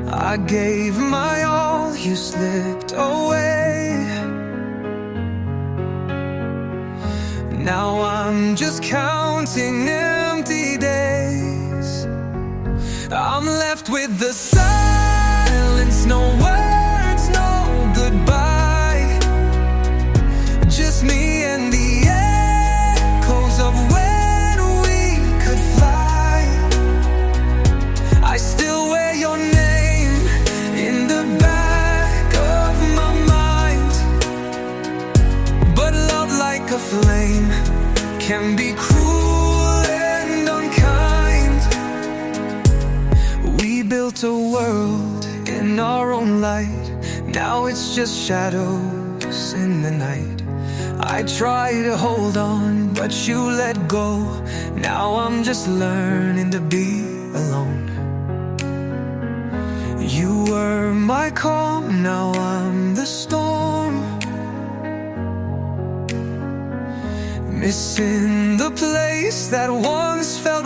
I gave my all, you slipped away. Now I'm just counting empty days. I'm left with the silence, no words, no goodbye. Just me and the echoes of when we could fly. I still wear your name in the back of my mind. But love like a flame can be cruel and unkind. We built a world in our own light. Now it's just shadows in the night. I try to hold on, but you let go. Now I'm just learning to be alone. You were my calm, now I'm the storm. Missing the place that once felt